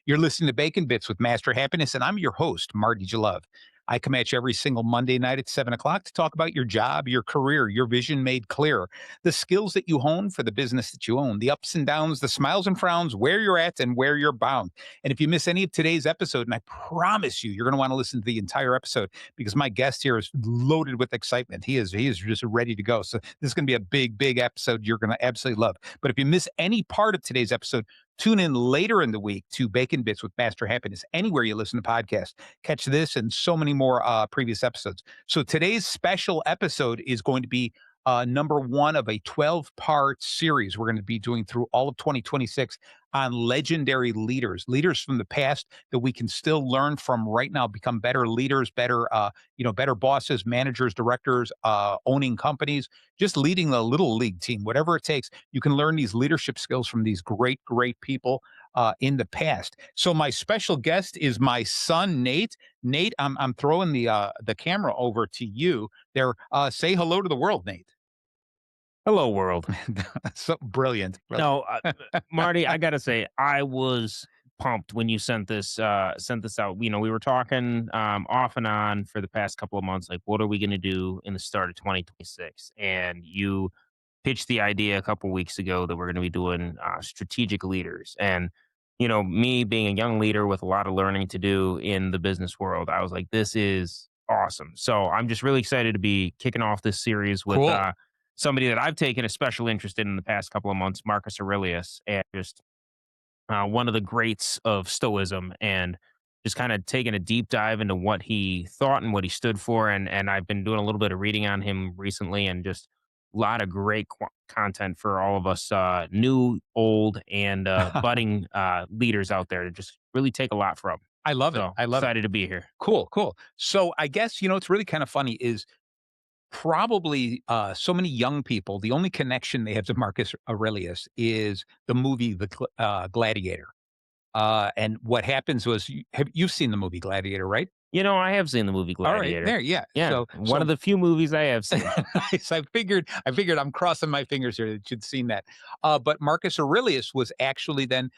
You're listening to Bacon Bits with Master Happiness, and I'm your host, Marty Love. I come at you every single Monday night at 7 o'clock to talk about your job, your career, your vision made clear, the skills that you hone for the business that you own, the ups and downs, the smiles and frowns, where you're at and where you're bound. And if you miss any of today's episode, and I promise you're going to want to listen to the entire episode because my guest here is loaded with excitement. He is just ready to go. So this is going to be a big episode you're going to absolutely love. But if you miss any part of today's episode, tune in later in the week to Bacon Bits with Master Happiness, anywhere you listen to podcasts. Catch this and so many more previous episodes. So today's special episode is going to be number one of a 12-part series we're going to be doing through all of 2026 on legendary leaders from the past that we can still learn from right now, become better leaders, better bosses, managers, directors, owning companies, just leading the little league team, whatever it takes. You can learn these leadership skills from these great people in the past. So my special guest is my son, Nate. Nate, I'm throwing the camera over to you there. Say hello to the world, Nate. Hello, world. So brilliant. No, Marty, I gotta say, I was pumped when you sent this out. We were talking off and on for the past couple of months, like, what are we going to do in the start of 2026? And you pitched the idea a couple weeks ago that we're going to be doing strategic leaders. And me being a young leader with a lot of learning to do in the business world, I was like, this is awesome. So I'm just really excited to be kicking off this series with Cool. somebody that I've taken a special interest in the past couple of months, Marcus Aurelius, and just one of the greats of Stoicism, and just kind of taking a deep dive into what he thought and what he stood for. And I've been doing a little bit of reading on him recently, and just a lot of great content for all of us new, old, and budding leaders out there to just really take a lot from. I love it. So I love it. excited to be here. Cool. So I guess, it's really kind of funny is probably so many young people, the only connection they have to Marcus Aurelius is the movie Gladiator. And what happens was, you've seen the movie Gladiator, right? I have seen the movie All right, Gladiator. there, yeah. Yeah, So, one of the few movies I have seen. nice. I figured I'm crossing my fingers here that you'd seen that. But Marcus Aurelius was actually then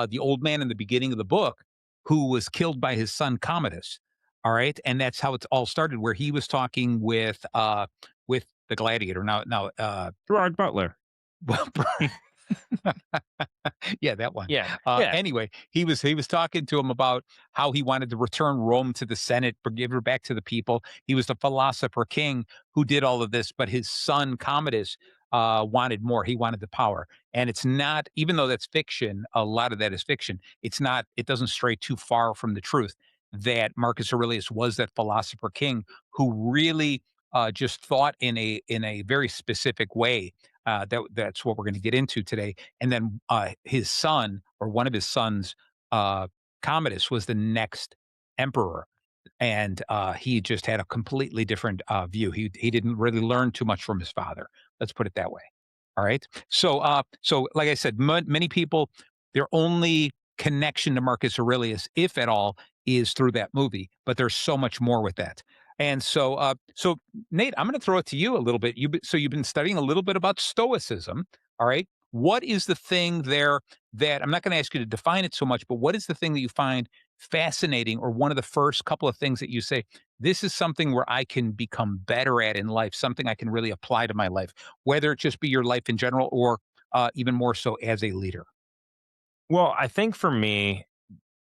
the old man in the beginning of the book who was killed by his son Commodus. All right, and that's how it all started, where he was talking with the gladiator. Now, Gerard Butler. well, yeah, that one. Yeah. Yeah. Anyway, he was talking to him about how he wanted to return Rome to the Senate, but give her back to the people. He was the philosopher king who did all of this, but his son Commodus wanted more. He wanted the power, and it's not. Even though that's fiction, a lot of that is fiction. It's not. It doesn't stray too far from the truth that Marcus Aurelius was that philosopher king who really just thought in a very specific way. That's what we're going to get into today. And then his son, or one of his sons, Commodus, was the next emperor, and he just had a completely different view. He didn't really learn too much from his father. Let's put it that way. All right. So like I said, many people, their only connection to Marcus Aurelius, if at all, is through that movie. But there's so much more with that. And so Nate, I'm going to throw it to you a little bit. So you've been studying a little bit about Stoicism. All right. What is the thing there that, I'm not going to ask you to define it so much, but what is the thing that you find fascinating, or one of the first couple of things that you say, this is something where I can become better at in life, something I can really apply to my life, whether it just be your life in general, or even more so as a leader? Well, I think for me,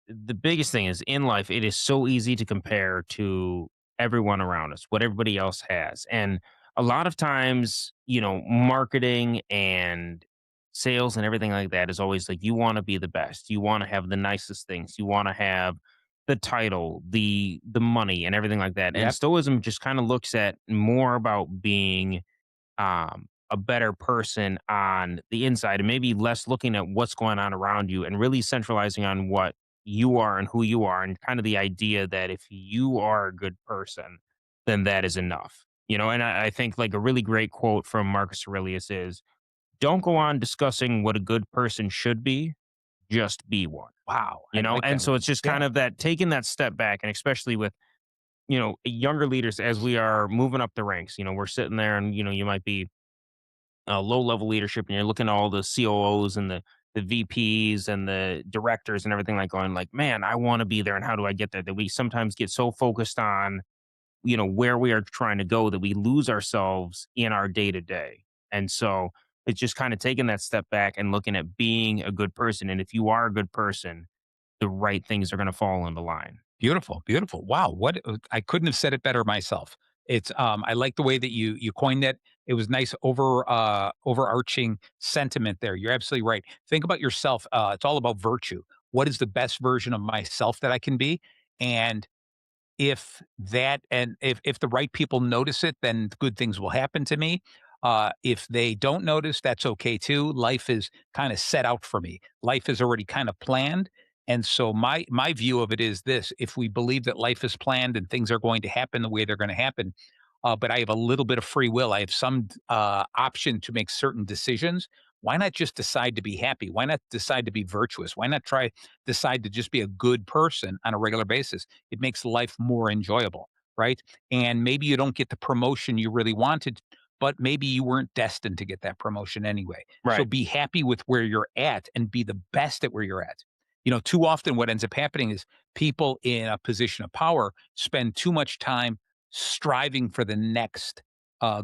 the biggest thing is in life, it is so easy to compare to everyone around us, what everybody else has. And a lot of times, marketing and sales and everything like that is always like, you want to be the best. You want to have the nicest things. You want to have the title, the money and everything like that. And Yep. Stoicism just kind of looks at more about being a better person on the inside, and maybe less looking at what's going on around you, and really centralizing on what you are and who you are, and kind of the idea that if you are a good person, then that is enough. And I think, like, a really great quote from Marcus Aurelius is, don't go on discussing what a good person should be, just be one. Wow. I like And that so one. it's just Yeah. kind of that, taking that step back, and especially with younger leaders, as we are moving up the ranks. We're sitting there, and you might be low level leadership, and you're looking at all the COOs and the the VPs and the directors and everything, like going like, man, I want to be there, and how do I get there? That we sometimes get so focused on, where we are trying to go, that we lose ourselves in our day to day. And so it's just kind of taking that step back and looking at being a good person. And if you are a good person, the right things are going to fall into line. Beautiful, beautiful. Wow, what I couldn't have said it better myself. It's I like the way that you coined it. It was nice overarching sentiment there. You're absolutely right. Think about yourself. It's all about virtue. What is the best version of myself that I can be? And if the right people notice it, then good things will happen to me. If they don't notice, that's okay too. Life is kind of set out for me. Life is already kind of planned. And so my view of it is this: if we believe that life is planned and things are going to happen the way they're going to happen, but I have a little bit of free will, I have some option to make certain decisions. Why not just decide to be happy? Why not decide to be virtuous? Why not decide to just be a good person on a regular basis? It makes life more enjoyable, right? And maybe you don't get the promotion you really wanted, but maybe you weren't destined to get that promotion anyway. So Right. be happy with where you're at and be the best at where you're at. Too often what ends up happening is people in a position of power spend too much time striving for the next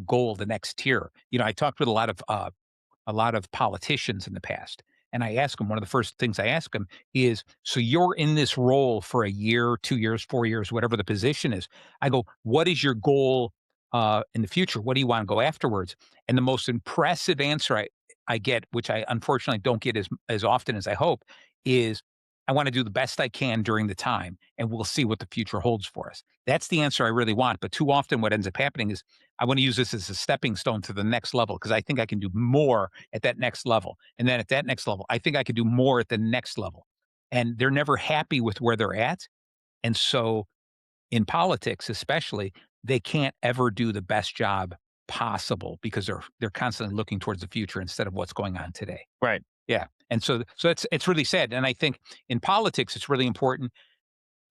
goal, the next tier. I talked with a lot of politicians in the past. And I ask them, one of the first things I ask them is, so you're in this role for a year, 2 years, 4 years, whatever the position is. I go, what is your goal in the future? What do you want to go afterwards? And the most impressive answer I get, which I unfortunately don't get as often as I hope, is I want to do the best I can during the time, and we'll see what the future holds for us. That's the answer I really want. But too often, what ends up happening is I want to use this as a stepping stone to the next level because I think I can do more at that next level. And then at that next level, I think I could do more at the next level. And they're never happy with where they're at. And so in politics, especially, they can't ever do the best job possible because they're constantly looking towards the future instead of what's going on today. Right. Yeah. And so it's really sad. And I think in politics, it's really important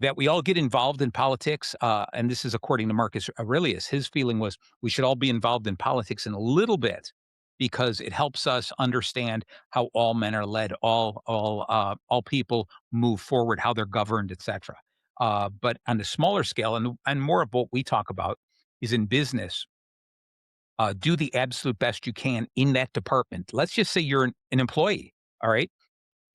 that we all get involved in politics. And this is according to Marcus Aurelius. His feeling was we should all be involved in politics in a little bit because it helps us understand how all men are led, all people move forward, how they're governed, etc. But on the smaller scale, and more of what we talk about is in business. Do the absolute best you can in that department. Let's just say you're an employee. All right,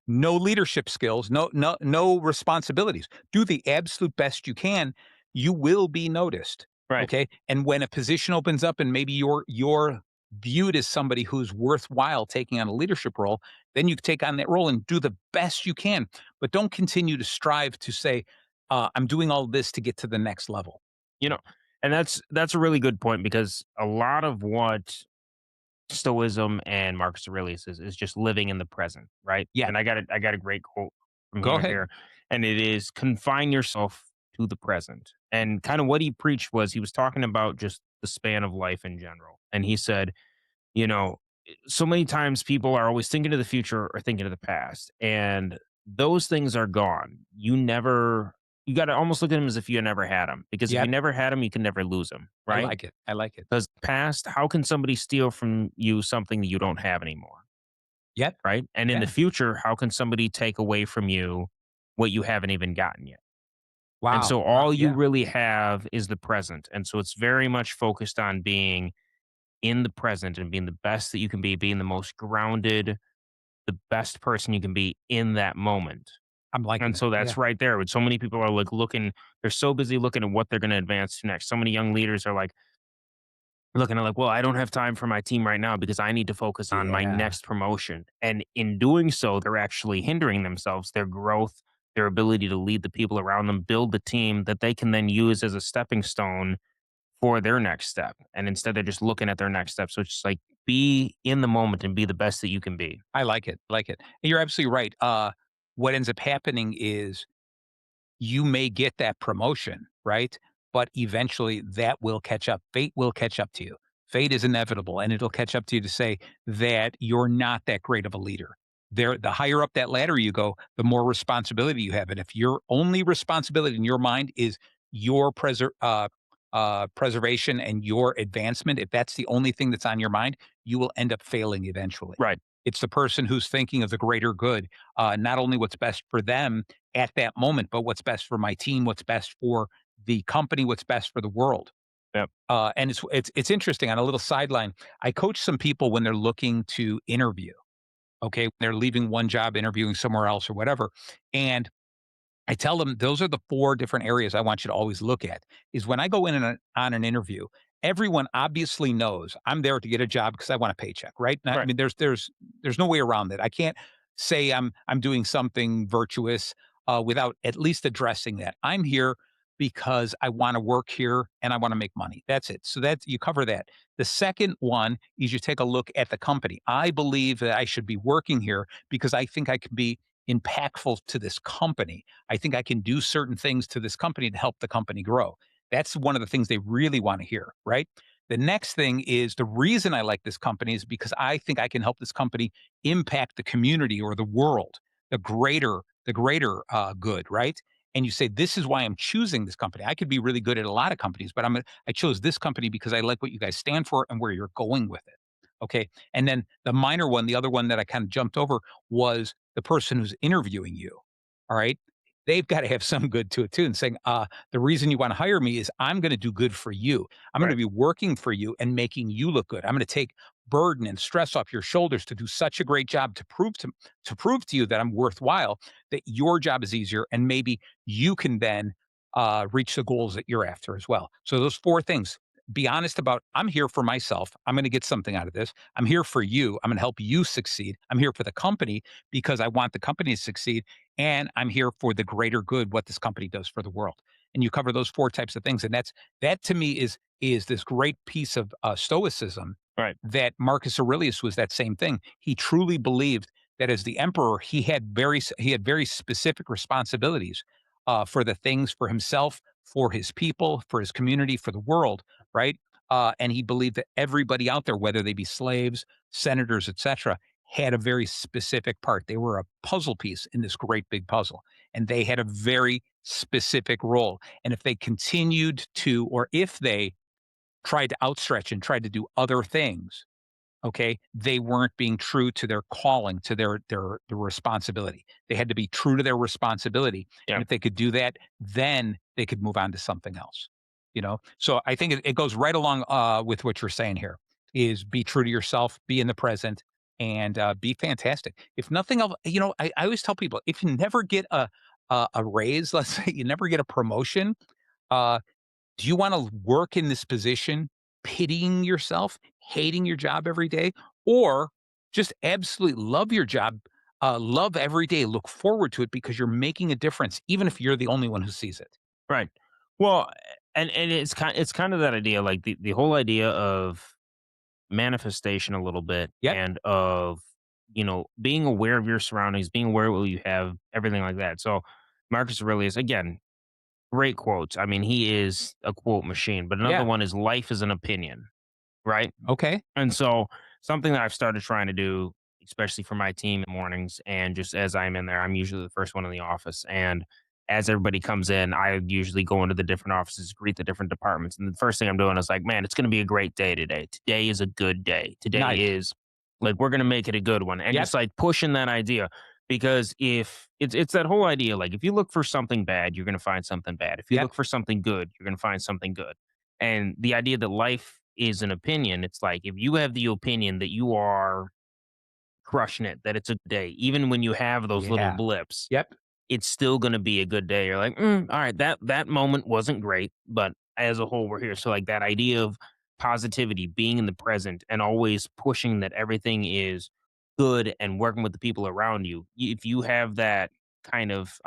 no leadership skills, no responsibilities. Do the absolute best you can. You will be noticed, Right. okay? And when a position opens up and maybe you're viewed as somebody who's worthwhile taking on a leadership role, then you take on that role and do the best you can. But don't continue to strive to say, I'm doing all this to get to the next level. You know, and that's a really good point, because a lot of what Stoicism and Marcus Aurelius is just living in the present, right? Yeah, And I got a great quote from go him ahead. here, and it is, confine yourself to the present. And kind of what he preached was, he was talking about just the span of life in general. And he said, you know, so many times people are always thinking of the future or thinking of the past, and those things are gone. You got to almost look at them as if you never had them, because if you Yep, never had them, you can never lose them, I right? like it. I like it. Because past, how can somebody steal from you something that you don't have anymore, Yep. right? And in the Yeah. future, how can somebody take away from you what you haven't even gotten yet? And Wow. so Wow. all you Yeah. really have is the present. And so it's very much focused on being in the present and being the best that you can be, being the most grounded, the best person you can be in that moment. I'm liking And it. so Yeah. that's right there. With so many people are like looking, they're so busy looking at what they're going to advance to next. So many young leaders are like looking at like, well, I don't have time for my team right now because I need to focus on my Yeah. next promotion. And in doing so, they're actually hindering themselves, their growth, their ability to lead the people around them, build the team that they can then use as a stepping stone for their next step. And instead, they're just looking at their next step. So it's just like, be in the moment and be the best that you can be. I like it. Like it. And you're absolutely right. What ends up happening is you may get that promotion, right? But eventually that will catch up. Fate will catch up to you. Fate is inevitable and it'll catch up to you to say that you're not that great of a leader. The higher up that ladder you go, the more responsibility you have. And if your only responsibility in your mind is your preservation and your advancement, if that's the only thing that's on your mind, you will end up failing eventually. Right. It's the person who's thinking of the greater good, not only what's best for them at that moment, but what's best for my team, what's best for the company, what's best for the world. Yep. And it's interesting on a little sideline. I coach some people when they're looking to interview. Okay, they're leaving one job, interviewing somewhere else or whatever, and I tell them those are the 4 different areas I want you to always look at, is when I go in on an interview, everyone obviously knows I'm there to get a job because I want a paycheck, right? I Right. mean, there's no way around it. I can't say I'm doing something virtuous, without at least addressing that. I'm here because I wanna work here and I wanna make money. That's it. So that's you cover that. The second one is you take a look at the company. I believe that I should be working here because I think I can be impactful to this company. I think I can do certain things to this company to help the company grow. That's one of the things they really want to hear, right? The next thing is the reason I like this company is because I think I can help this company impact the community or the world, the greater good, right? And you say this is why I'm choosing this company. I could be really good at a lot of companies, but I chose this company because I like what you guys stand for and where you're going with it. Okay. And then the minor one, the other one that I kind of jumped over was the person who's interviewing you. All right. They've got to have some good to it too, and saying, the reason you want to hire me is I'm going to do good for you. I'm going to Right. be working for you and making you look good. I'm going to take burden and stress off your shoulders to do such a great job to prove to you that I'm worthwhile, that your job is easier, and maybe you can then reach the goals that you're after as well. So those 4 things. Be honest about I'm here for myself. I'm going to get something out of this. I'm here for you. I'm going to help you succeed. I'm here for the company because I want the company to succeed. And I'm here for the greater good, what this company does for the world. And you cover those 4 types of things. And that to me is this great piece of stoicism Right. that Marcus Aurelius was that same thing. He truly believed that as the emperor, he had very specific responsibilities for the things for himself, for his people, for his community, for the world, right? And he believed that everybody out there, whether they be slaves, senators, etc., had a very specific part. They were a puzzle piece in this great big puzzle, and they had a very specific role. And if they continued to, or if they tried to outstretch and tried to do other things, okay, they weren't being true to their calling, to their responsibility. They had to be true to their responsibility, and Yeah. if they could do that, then they could move on to something else, so I think it goes right along with what you're saying here, is be true to yourself, be in the present, and be fantastic. If nothing else, I always tell people, if you never get a raise, let's say you never get a promotion, uh do you wanna work in this position pitying yourself, hating your job every day, or just absolutely love your job, love every day, look forward to it because you're making a difference, even if you're the only one who sees it? Right. Well, and it's kind of that idea, like the whole idea of manifestation a little bit, Yep, and of being aware of your surroundings, being aware of what you have, everything like that. So Marcus Aurelius, again, great quotes. I mean, he is a quote machine. But another yeah, one is life is an opinion, right? okay, And so something that I've started trying to do, especially for my team in the mornings, and just as I'm in there, I'm usually the first one in the office. And as everybody comes in, I usually go into the different offices, greet the different departments. And the first thing I'm doing is like, man, it's going to be a great day today. Today is a good day. Today nice. is like, we're going to make it a good one. And Yep, just like pushing that idea. Because if it's that whole idea, like if you look for something bad, you're going to find something bad. If you yep, look for something good, you're going to find something good. And the idea that life is an opinion, it's like if you have the opinion that you are crushing it, that it's a day, even when you have those little yeah, blips, yep, it's still going to be a good day. You're like, all right, that moment wasn't great, but as a whole, we're here. So like that idea of positivity, being in the present, and always pushing that everything is good and working with the people around you. If you have that kind of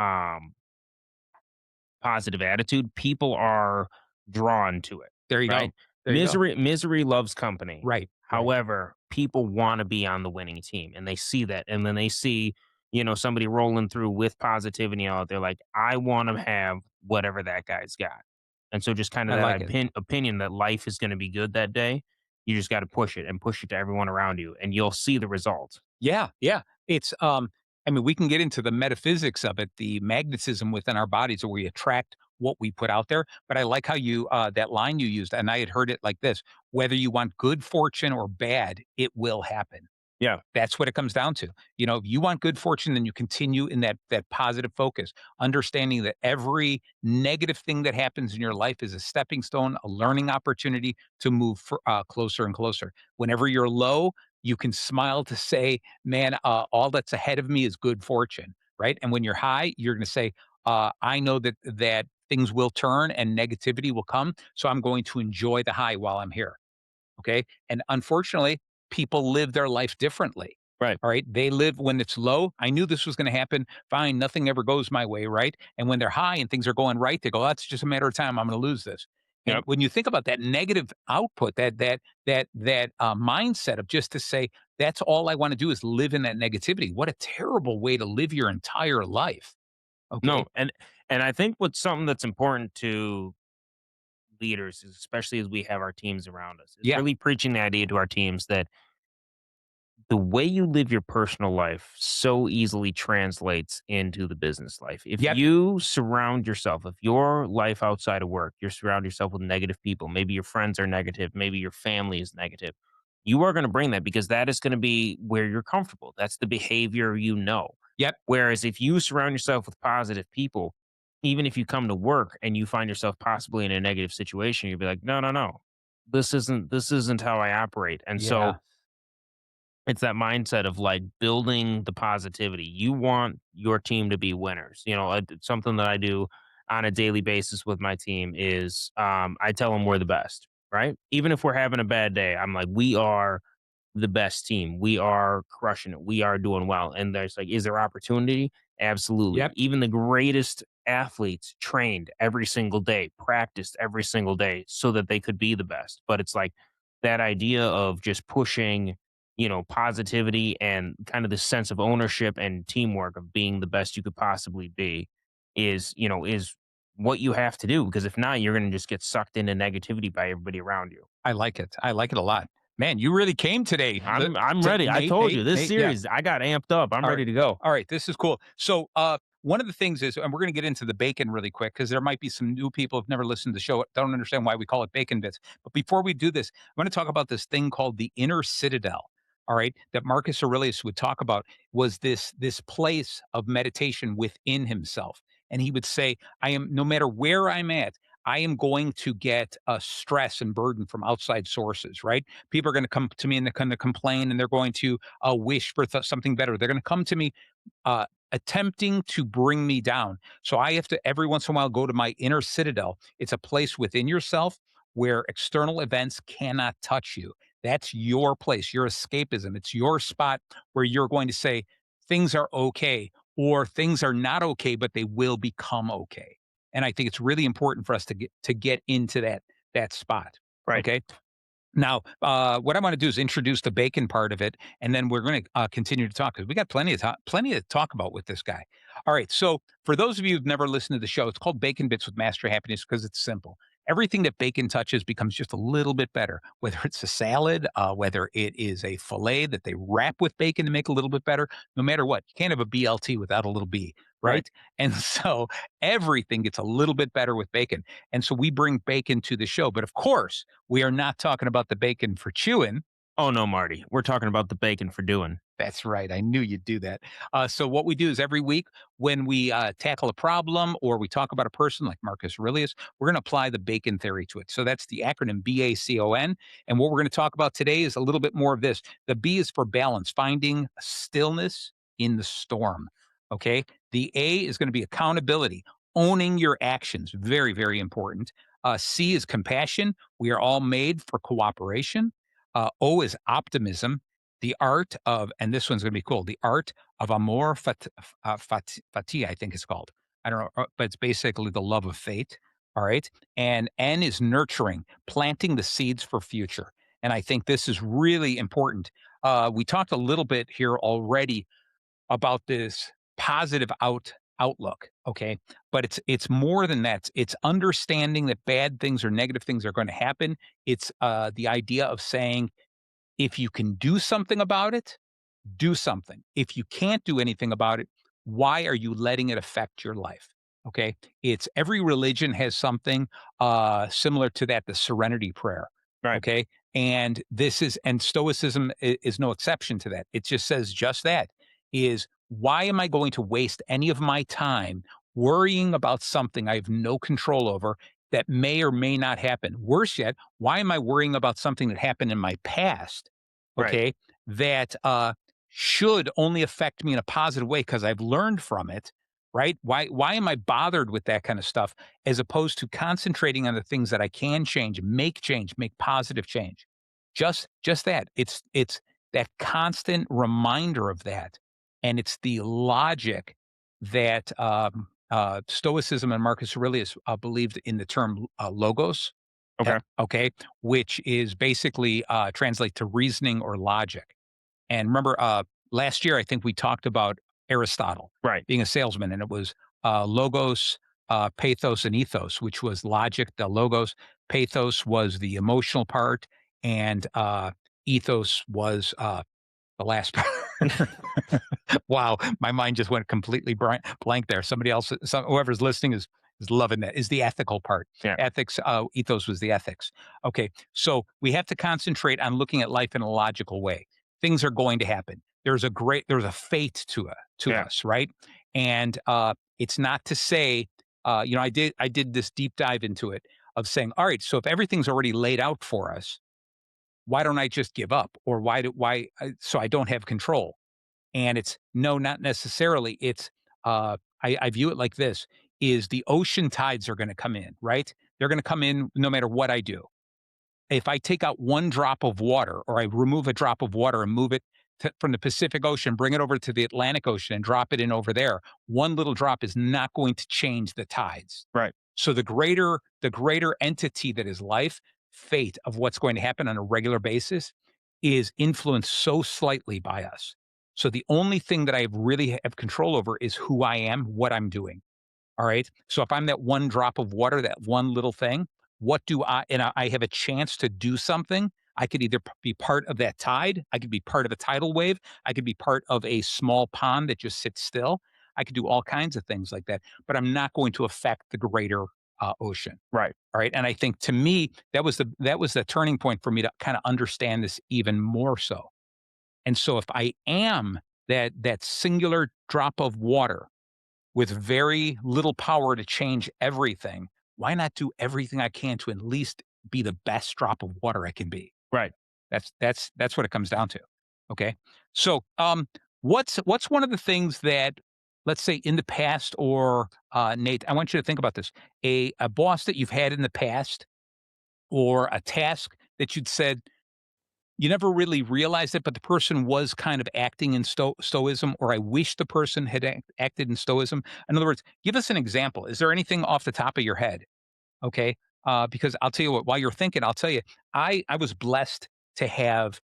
positive attitude, people are drawn to it, there you go, right? there you go. Misery loves company. Right, right, However, people want to be on the winning team, and they see that, and then they see, somebody rolling through with positivity out there, like, I want to have whatever that guy's got. And so just kind of I that like it. opinion that life is going to be good that day, you just got to push it and push it to everyone around you, and you'll see the results. Yeah, yeah. I mean, we can get into the metaphysics of it, the magnetism within our bodies where we attract what we put out there. But I like how that line you used, and I had heard it like this: whether you want good fortune or bad, it will happen. Yeah. That's what it comes down to. If you want good fortune, then you continue in that positive focus, understanding that every negative thing that happens in your life is a stepping stone, a learning opportunity to move closer and closer. Whenever you're low, you can smile to say, "Man, all that's ahead of me is good fortune." Right? And when you're high, you're going to say, "I know that things will turn and negativity will come, so I'm going to enjoy the high while I'm here." Okay. And unfortunately, people live their life differently. Right. All right. They live when it's low. I knew this was going to happen. Fine. Nothing ever goes my way. Right. And when they're high and things are going right, they go, "That's just a matter of time. I'm going to lose this." And Yep. when you think about that negative output, that mindset of just to say, "That's all I want to do is live in that negativity." What a terrible way to live your entire life. No, Okay. and I think what's something that's important to leaders, especially as we have our teams around us, is Yeah. really preaching the idea to our teams that the way you live your personal life so easily translates into the business life. If Yep. you surround yourself, if your life outside of work, you surround yourself with negative people, maybe your friends are negative, maybe your family is negative, you are going to bring that because that is going to be where you're comfortable. That's the behavior you know. Yep. Whereas if you surround yourself with positive people, even if you come to work and you find yourself possibly in a negative situation, you'll be like, no, no, no, this isn't how I operate. And so Yeah. it's that mindset of like building the positivity. You want your team to be winners. Something that I do on a daily basis with my team is I tell them we're the best, right? Even if we're having a bad day, I'm like, we are the best team. We are crushing it. We are doing well. And there's like, is there opportunity? Absolutely. Yep. Even the greatest athletes trained every single day, practiced every single day so that they could be the best. But it's like that idea of just pushing, positivity and kind of this sense of ownership and teamwork of being the best you could possibly be is what you have to do. Because if not, you're going to just get sucked into negativity by everybody around you. I like it. I like it a lot. Man, you really came today. I'm ready. I Nate, told Nate, you this Nate. Yeah. series, I got amped up. I'm All right. ready to go. All right. This is cool. So, one of the things is, and we're going to get into the bacon really quick because there might be some new people who've never listened to the show, don't understand why we call it bacon bits. But before we do this, I'm going to talk about this thing called the inner citadel. All right, that Marcus Aurelius would talk about was this place of meditation within himself, and he would say, "I am no matter where I'm at, I am going to get a stress and burden from outside sources. Right? People are going to come to me and they're going to complain, and they're going to wish for something better. They're going to come to me attempting to bring me down. So I have to every once in a while go to my inner citadel. It's a place within yourself where external events cannot touch you. That's your place, your escapism. It's your spot where you're going to say things are okay or things are not okay, but they will become okay. And I think it's really important for us to get into that spot. Right. Okay. Now, what I want to do is introduce the bacon part of it, and then we're going to continue to talk because we got plenty to talk about with this guy. All right. So, for those of you who've never listened to the show, it's called Bacon Bits with Master Happiness because it's simple. Everything that bacon touches becomes just a little bit better. Whether it's a salad, whether it is a fillet that they wrap with bacon to make a little bit better, no matter what, you can't have a BLT without a little B, Right. right? And so everything gets a little bit better with bacon. And so we bring bacon to the show, but of course we are not talking about the bacon for chewing. Oh no, Marty. We're talking about the bacon for doing. That's right. I knew you'd do that. So what we do is every week when we tackle a problem or we talk about a person like Marcus Aurelius, we're going to apply the bacon theory to it. So that's the acronym BACON. And what we're going to talk about today is a little bit more of this. The B is for balance, finding stillness in the storm. Okay. The A is going to be accountability, owning your actions. Very, very important. C is compassion. We are all made for cooperation. O is optimism, the art of, and this one's going to be cool, the art of Amor Fati, I think it's called. I don't know, but it's basically the love of fate. All right. And N is nurturing, planting the seeds for future. And I think this is really important. We talked a little bit here already about this positive outlook, okay? But it's more than that. It's understanding that bad things or negative things are going to happen. It's the idea of saying if you can do something about it, do something. If you can't do anything about it, why are you letting it affect your life? Okay. It's every religion has something similar to that, the serenity prayer. Right. Okay. And Stoicism is no exception to that. It just says just that is why am I going to waste any of my time worrying about something I have no control over that may or may not happen? Worse yet, why am I worrying about something that happened in my past? Right. Okay. That should only affect me in a positive way because I've learned from it. Right. Why am I bothered with that kind of stuff as opposed to concentrating on the things that I can change, make positive change? Just that. It's that constant reminder of that. And it's the logic that Stoicism and Marcus Aurelius believed in the term logos, Okay. okay, which is basically translate to reasoning or logic. And remember, last year, I think we talked about Aristotle Right. being a salesman, and it was logos, pathos, and ethos, which was logic, the logos. Pathos was the emotional part, and ethos was the last part. Wow, my mind just went completely blank there. Somebody else, whoever's listening is loving that. Is the ethical part? Yeah. Ethics. Ethos was the ethics. Okay, so we have to concentrate on looking at life in a logical way. Things are going to happen. There's a fate to Yeah. us, right? And it's not to say, I did this deep dive into it of saying, all right, so if everything's already laid out for us, why don't I just give up? Or so I don't have control? And it's no, not necessarily. I view it like this is the ocean tides are going to come in, right? They're going to come in no matter what I do. If I take out one drop of water or I remove a drop of water and move it from the Pacific Ocean, bring it over to the Atlantic Ocean and drop it in over there, one little drop is not going to change the tides. Right. So the greater entity that is life, fate of what's going to happen on a regular basis is influenced so slightly by us. So the only thing that I really have control over is who I am, what I'm doing. All right. So if I'm that one drop of water, that one little thing, what do I have a chance to do something. I could either be part of that tide, I could be part of a tidal wave, I could be part of a small pond that just sits still. I could do all kinds of things like that, but I'm not going to affect the greater ocean. Right. All right. And I think to me, that was the turning point for me to kind of understand this even more so. And so if I am that singular drop of water with very little power to change everything, why not do everything I can to at least be the best drop of water I can be? Right. That's what it comes down to. Okay. So what's one of the things that, let's say, in the past, or Nate, I want you to think about this. A boss that you've had in the past, or a task that you'd said you never really realized it, but the person was kind of acting in stoicism, or I wish the person had acted in stoicism. In other words, give us an example. Is there anything off the top of your head? Okay. Because I'll tell you what, while you're thinking, I'll tell you, I was blessed to have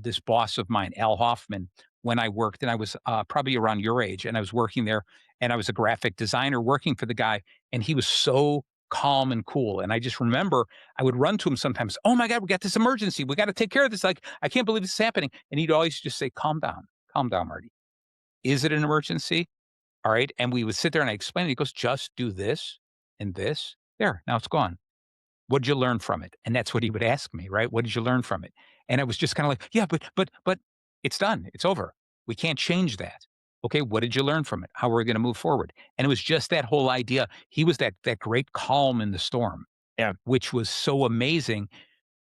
this boss of mine, Al Hoffman, when I worked, and I was probably around your age, and I was working there, and I was a graphic designer working for the guy, and he was so calm and cool. And I just remember I would run to him sometimes, oh my God, we got this emergency. We got to take care of this. Like, I can't believe this is happening. And he'd always just say, calm down, Marty. Is it an emergency? All right. And we would sit there and I explained it. He goes, just do this and this. There, now it's gone. What'd you learn from it? And that's what he would ask me, right? What did you learn from it? And I was just kind of like, yeah, but it's done. It's over. We can't change that. Okay, what did you learn from it? How are we going to move forward? And it was just that whole idea. He was that great calm in the storm, Yeah. which was so amazing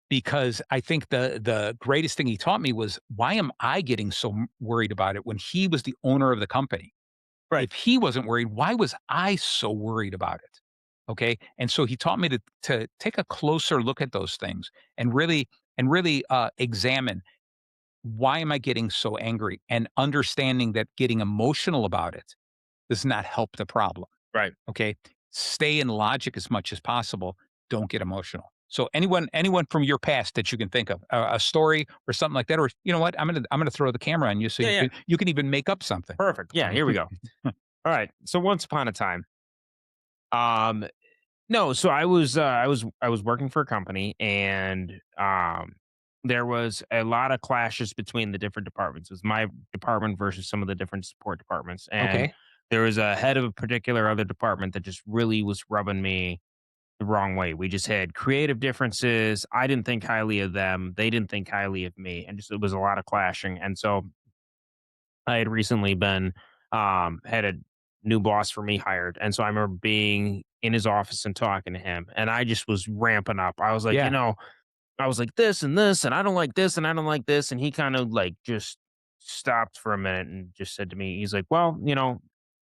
because I think the greatest thing he taught me was why am I getting so worried about it when he was the owner of the company? Right. If he wasn't worried, why was I so worried about it? Okay. And so he taught me to take a closer look at those things and really examine why am I getting so angry, and understanding that getting emotional about it does not help the problem. Right. Okay. Stay in logic as much as possible. Don't get emotional. So anyone from your past that you can think of, a story or something like that, or you know what, I'm gonna throw the camera on you so Yeah. Yeah. you can even make up something. Perfect. Yeah. Here we go. All right. So once upon a time, um, no, so I was working for a company, and there was a lot of clashes between the different departments. It was my department versus some of the different support departments, and Okay. there was a head of a particular other department that just really was rubbing me the wrong way. We just had creative differences. I didn't think highly of them. They didn't think highly of me. And just it was a lot of clashing. And so I had recently been had a new boss for me hired. And so I remember being in his office and talking to him. And I just was ramping up. I was like, Yeah. I was like this and this, and I don't like this and I don't like this. And he kind of like just stopped for a minute and just said to me, he's like, well,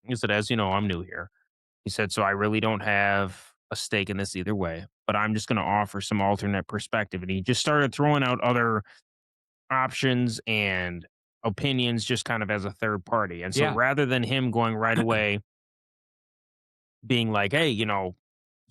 he said, as you know, I'm new here. He said, so I really don't have a stake in this either way, but I'm just going to offer some alternate perspective. And he just started throwing out other options and opinions just kind of as a third party. And so Yeah. rather than him going right away, being like, hey,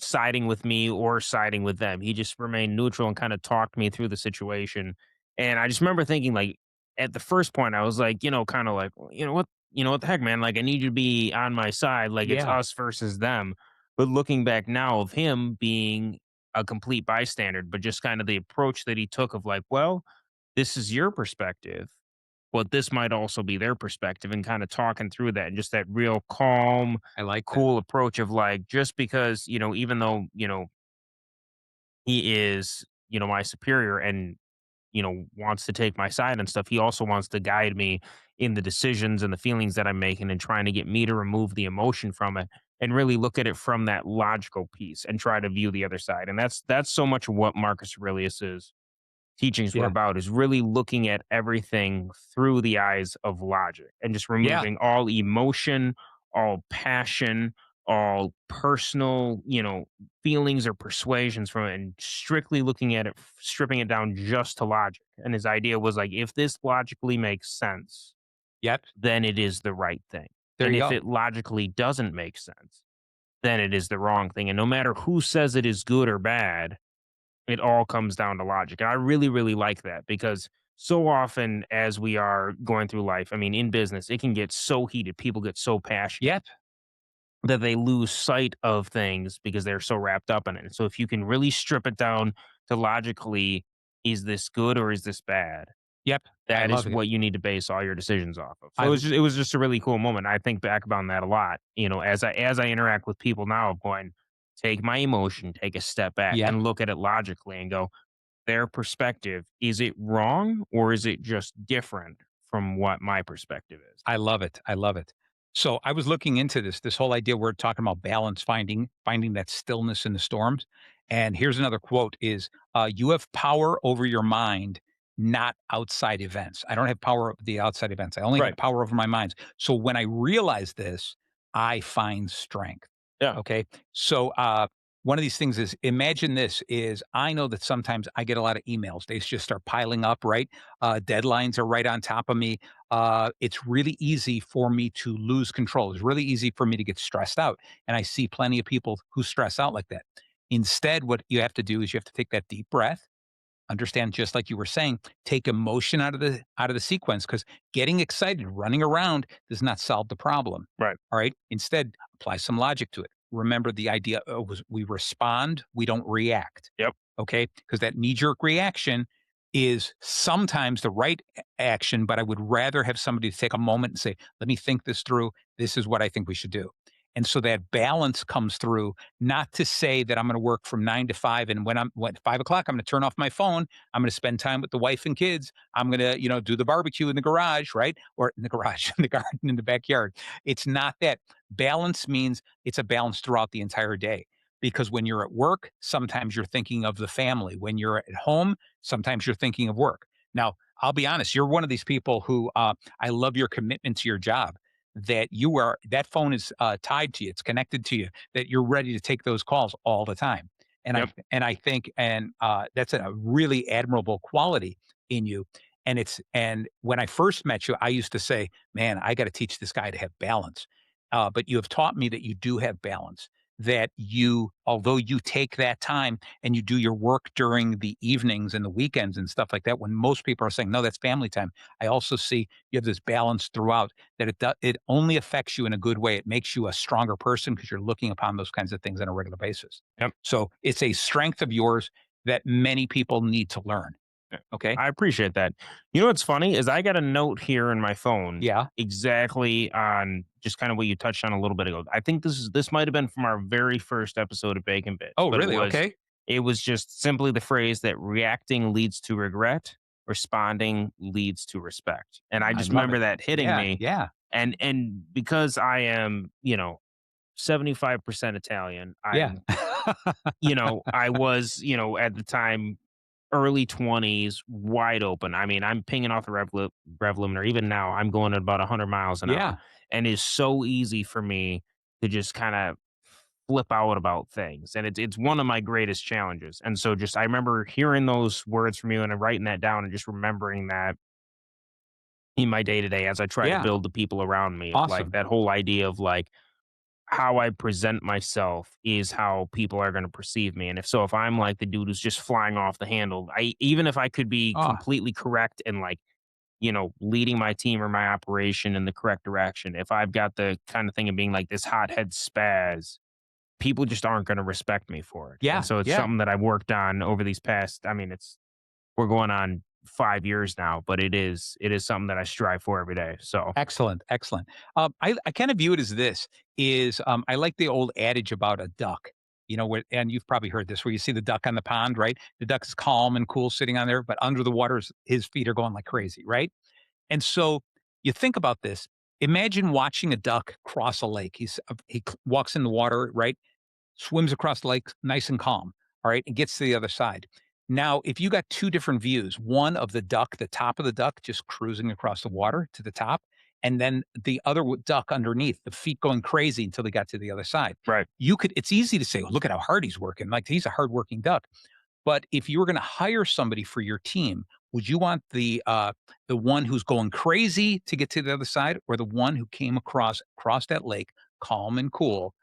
siding with me or siding with them. He just remained neutral and kind of talked me through the situation. And I just remember thinking, like, at the first point, I was like, kind of like, "Well, what the heck, man? Like, I need you to be on my side. Like, it's Yeah. us versus them." But looking back now of him being a complete bystander, but just kind of the approach that he took of like, well, this is your perspective, but this might also be their perspective, and kind of talking through that and just that real calm, I like that. cool approach of like, just because, even though, he is, my superior and, wants to take my side and stuff, he also wants to guide me in the decisions and the feelings that I'm making and trying to get me to remove the emotion from it and really look at it from that logical piece and try to view the other side. And that's so much what Marcus Aurelius's teachings were Yeah. about, is really looking at everything through the eyes of logic and just Yeah. removing all emotion, all passion, all personal, feelings or persuasions from it, and strictly looking at it, stripping it down just to logic. And his idea was like, if this logically makes sense, Yep. then it is the right thing. There And you if go. it logically doesn't make sense, then it is the wrong thing. And no matter who says it is good or bad, it all comes down to logic. And I really, really like that, because so often as we are going through life, I mean, in business, it can get so heated. People get so passionate Yep. that they lose sight of things because they're so wrapped up in it. So if you can really strip it down to logically, is this good or is this bad? Yep. I That is love it. what you need to base all your decisions off of. So I it was just a really cool moment. I think back about that a lot, as I interact with people now, of going, take my emotion, take a step back Yep. and look at it logically and go, their perspective, is it wrong or is it just different from what my perspective is? I love it. I love it. So I was looking into this whole idea we're talking about balance, finding that stillness in the storms. And here's another quote is you have power over your mind, not outside events. I don't have power over the outside events. I only have Right. power over my minds. So when I realize this, I find strength. Yeah. Okay. So one of these things is, imagine this is, I know that sometimes I get a lot of emails. They just start piling up, right? Deadlines are right on top of me. It's really easy for me to lose control. It's really easy for me to get stressed out. And I see plenty of people who stress out like that. Instead, what you have to do is you have to take that deep breath, understand, just like you were saying, take emotion out of the sequence, because getting excited, running around does not solve the problem. Right. All right. Instead, apply some logic to it. Remember the idea of, was we respond, we don't react. Yep. Okay. Because that knee jerk reaction is sometimes the right action, but I would rather have somebody take a moment and say, let me think this through. This is what I think we should do. And so that balance comes through, not to say that I'm going to work from 9 to 5. And when 5 o'clock, I'm going to turn off my phone. I'm going to spend time with the wife and kids. I'm going to, do the barbecue in the garage, right? Or in the garage, in the garden, in the backyard. It's not that. Balance means it's a balance throughout the entire day. Because when you're at work, sometimes you're thinking of the family. When you're at home, sometimes you're thinking of work. Now, I'll be honest, you're one of these people who I love your commitment to your job, that that phone is tied to you, it's connected to you, that you're ready to take those calls all the time. And Yep. I think, and that's a really admirable quality in you. And when I first met you, I used to say, man, I got to teach this guy to have balance. But you have taught me that you do have balance, that you, although you take that time and you do your work during the evenings and the weekends and stuff like that, when most people are saying, no, that's family time. I also see you have this balance throughout, that it only affects you in a good way. It makes you a stronger person because you're looking upon those kinds of things on a regular basis. Yep. So it's a strength of yours that many people need to learn. Yeah. Okay. I appreciate that. You know what's funny is I got a note here in my phone Yeah. exactly on just kind of what you touched on a little bit ago. I think this might have been from our very first episode of Bacon Bits, Oh, but really? Okay. it was just simply the phrase that reacting leads to regret, responding leads to respect. And I I just love remember it. that hitting Yeah. me. Yeah. And because I am, 75% Italian, Yeah. I was, at the time early 20s, wide open. I mean, I'm pinging off the rev limiter. Even now, I'm going at about 100 miles an hour. Yeah. And it's so easy for me to just kind of flip out about things. And it's one of my greatest challenges. And so just I remember hearing those words from you and writing that down and just remembering that in my day to day as I try to Yeah. build the people around me. Like Awesome. that whole idea of like how I present myself is how people are going to perceive me. And if I'm like the dude who's just flying off the handle, even if I could be Oh, completely correct and like, leading my team or my operation in the correct direction, if I've got the kind of thing of being like this hothead spaz, people just aren't going to respect me for it. And yeah. so it's Yeah. something that I've worked on over these past, we're going on 5 years now, but it is something that I strive for every day. So, Excellent. Excellent. I kind of view it as this is I like the old adage about a duck. And you've probably heard this where you see the duck on the pond, right? The duck is calm and cool sitting on there, but under the water, his feet are going like crazy, right? And so you think about this. Imagine watching a duck cross a lake. He walks in the water, right? Swims across the lake nice and calm, all right, and gets to the other side. Now, if you got two different views, one of the duck, the top of the duck just cruising across the water to the top, and then the other duck underneath, the feet going crazy until they got to the other side. right, It's easy to say, "Oh, look at how hard he's working. Like he's a hardworking duck." But if you were going to hire somebody for your team, would you want the one who's going crazy to get to the other side, or the one who came across that lake calm and cool,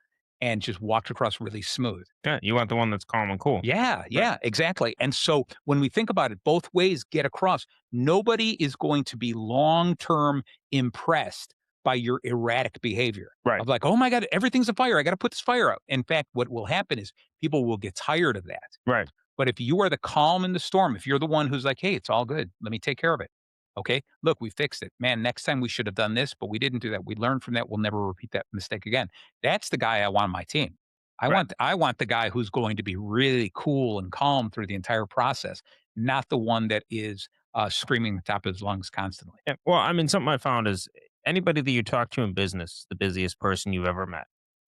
and just walked across really smooth? yeah, you want the one that's calm and cool. Yeah, Right, yeah, exactly. And so when we think about it, both ways get across. Nobody is going to be long term impressed by your erratic behavior right, of like, oh my God, everything's a fire. I got to put this fire out. In fact, what will happen is people will get tired of that. right, But if you are the calm in the storm, if you're the one who's like, "Hey, it's all good. Let me take care of it." Okay? Look, we fixed it. Man, next time we should have done this, but we didn't do that. We learned from that. We'll never repeat that mistake again. That's the guy I want on my team. right. I want the guy who's going to be really cool and calm through the entire process, not the one that is screaming at the top of his lungs constantly. Yeah, well, something I found is anybody that you talk to in business, the busiest person you've ever met,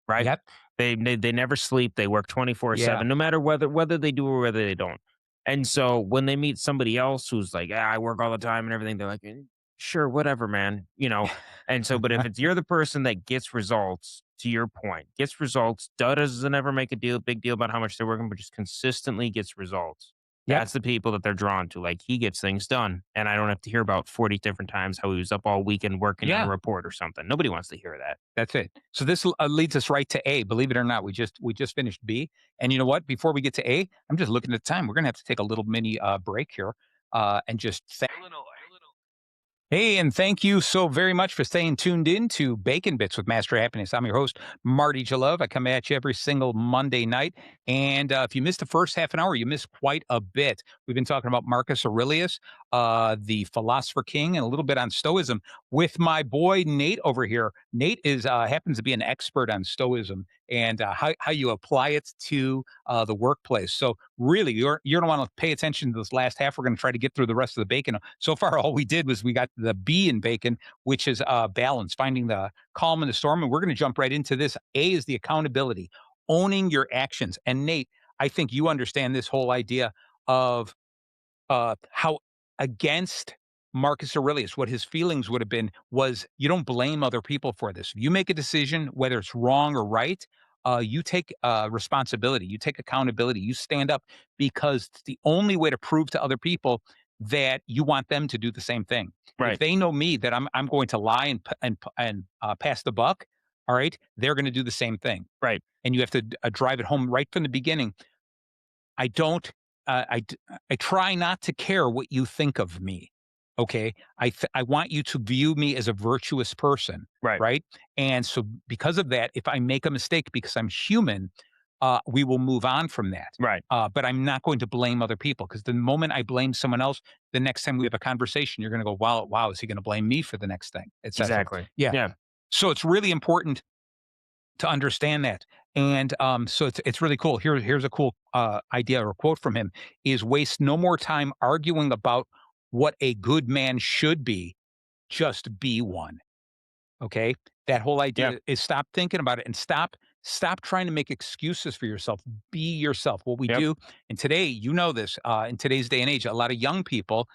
right? Yep. They never sleep. They work Yeah. 24/7, no matter whether they do or whether they don't. And so when they meet somebody else who's like, "Yeah, I work all the time and everything," they're like, Sure, whatever, man." And so, but if it's you're the person that gets results, to your point, gets results, doesn't ever make big deal about how much they're working, but just consistently gets results. Yep. That's the people that they're drawn to. Like he gets things done, and I don't have to hear about 40 different times how he was up all weekend working on a Yeah. report or something. Nobody wants to hear that. That's it. So this leads us right to A. Believe it or not, we just finished B, and you know what? Before we get to A, I'm just looking at the time. We're gonna have to take a little mini break here, and just thank Hey, and thank you so very much for staying tuned in to Bacon Bits with Master Happiness. I'm your host, Marty Jalove. I come at you every single Monday night. And if you missed the first half an hour, you missed quite a bit. We've been talking about Marcus Aurelius, the Philosopher King, and a little bit on Stoicism with my boy Nate over here. Nate is happens to be an expert on Stoicism and how you apply it to the workplace. So really, you're going to want to pay attention to this last half. We're going to try to get through the rest of the bacon. So far, all we did was we got the B in bacon, which is balance, finding the calm in the storm. And we're going to jump right into this. A is the accountability, owning your actions. And Nate, I think you understand this whole idea of how against Marcus Aurelius, what his feelings would have been was you don't blame other people for this. You make a decision, whether it's wrong or right. You take responsibility, you take accountability, you stand up because it's the only way to prove to other people that you want them to do the same thing. If Right, they know me that I'm going to lie and pass the buck, all right, they're going to do the same thing. right, And you have to drive it home right from the beginning. I don't I try not to care what you think of me, okay? I want you to view me as a virtuous person, right, right? And so because of that, if I make a mistake because I'm human, we will move on from that. Right. But I'm not going to blame other people because the moment I blame someone else, the next time we have a conversation, you're going to go, wow, is he going to blame me for the next thing, etc. Exactly. Yeah. Yeah. So it's really important to understand that. And so it's really cool. Here's a cool idea or quote from him: "Is waste no more time arguing about what a good man should be. Just be one." Okay, that whole Yeah. idea is stop thinking about it and stop trying to make excuses for yourself. Be yourself. What we Yep. do, and today, you know this, in today's day and age, a lot of young people,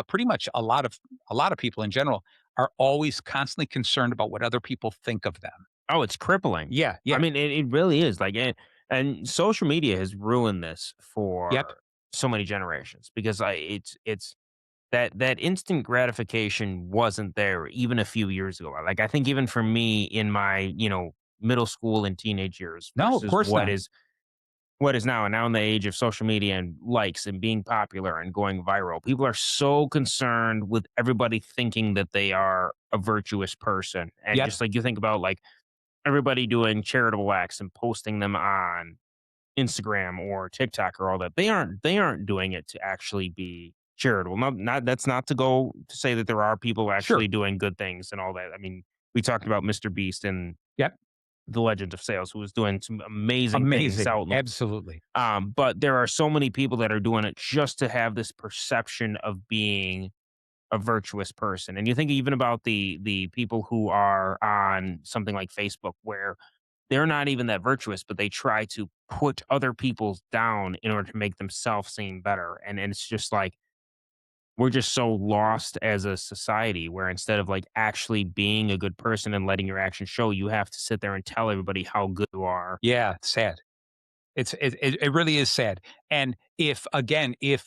pretty much a lot of people in general, are always constantly concerned about what other people think of them. Oh, it's crippling. Yeah, I yeah, mean, it really is. Like, and social media has ruined this yep, for so many generations because it's that instant gratification wasn't there even a few years ago. Like, I think even for me in my middle school and teenage years no, of versus course not. what is now, and now in the age of social media and likes and being popular and going viral, people are so concerned with everybody thinking that they are a virtuous person. And Yep, just like you think about like everybody doing charitable acts and posting them on Instagram or TikTok or all that, they aren't doing it to actually be charitable. Not that's not to go to say that there are people sure, actually doing good things and all that. I mean, we talked about Mr. Beast and yep, the Legend of Sales, who was doing some amazing things amazing, out in the absolutely, but there are so many people that are doing it just to have this perception of being a virtuous person. And you think even about the people who are on something like Facebook where they're not even that virtuous, but they try to put other people down in order to make themselves seem better. And it's just like we're just so lost as a society where instead of like actually being a good person and letting your actions show, you have to sit there and tell everybody how good you are. yeah, sad. It really is sad. And if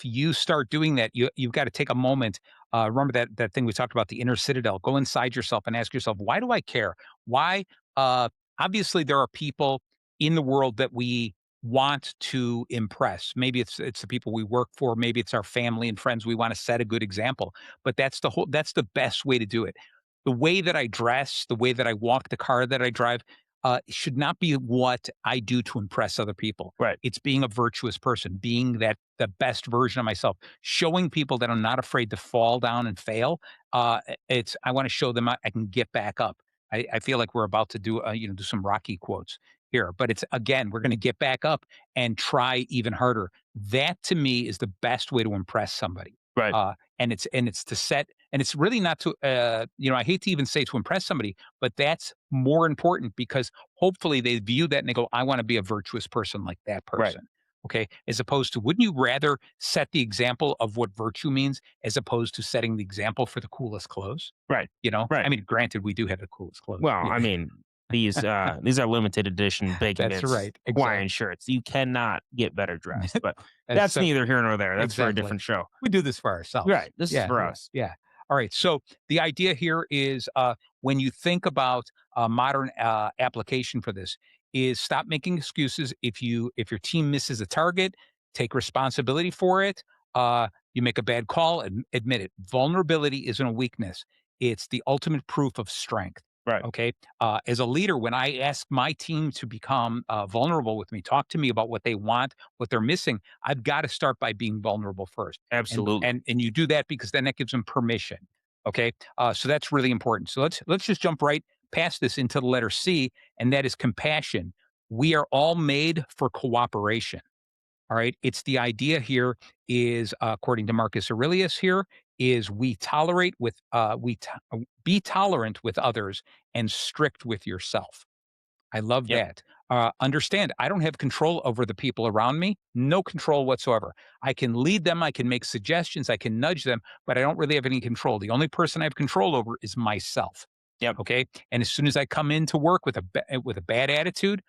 you start doing that, you've got to take a moment. Remember that thing we talked about, the inner citadel. Go inside yourself and ask yourself, why do I care? Why? Obviously, there are people in the world that we want to impress. Maybe it's the people we work for. Maybe it's our family and friends. We want to set a good example. But that's the best way to do it. The way that I dress, the way that I walk, the car that I drive, should not be what I do to impress other people. Right. It's being a virtuous person, being the best version of myself, showing people that I'm not afraid to fall down and fail. It's I want to show them I can get back up. I feel like we're about to do some Rocky quotes here, but it's again we're going to get back up and try even harder. That to me is the best way to impress somebody. Right. And it's to set and it's really not to I hate to even say to impress somebody, but that's more important because hopefully they view that and they go, I want to be a virtuous person like that Right. person. Okay. As opposed to, wouldn't you rather set the example of what virtue means as opposed to setting the example for the coolest clothes? Right. I Right. mean, granted, we do have the coolest clothes. Well, Yeah. I mean, these are limited edition bacon That's bits right. Hawaiian Exactly. shirts. You cannot get better dressed, but That's that's so neither here nor there. That's for a exactly. different show. We do this for ourselves. Right. This is Yeah, for yeah, us. yeah. All right. So the idea here is when you think about a modern application for this, is stop making excuses. If your team misses a target, take responsibility for it. You make a bad call, admit it. Vulnerability isn't a weakness; it's the ultimate proof of strength. Right. Okay. As a leader, when I ask my team to become vulnerable with me, talk to me about what they want, what they're missing, I've got to start by being vulnerable first. And Absolutely. and and you do that because then that gives them permission. Okay. So that's really important. So let's just jump right past this into the letter C, and that is compassion. We are all made for cooperation. All right. It's the idea here is according to Marcus Aurelius here is be tolerant with others and strict with yourself. I love Yep. that. Understand, I don't have control over the people around me, no control whatsoever. I can lead them, I can make suggestions, I can nudge them, but I don't really have any control. The only person I have control over is myself. Yep. Okay. And as soon as I come into work with a bad attitude,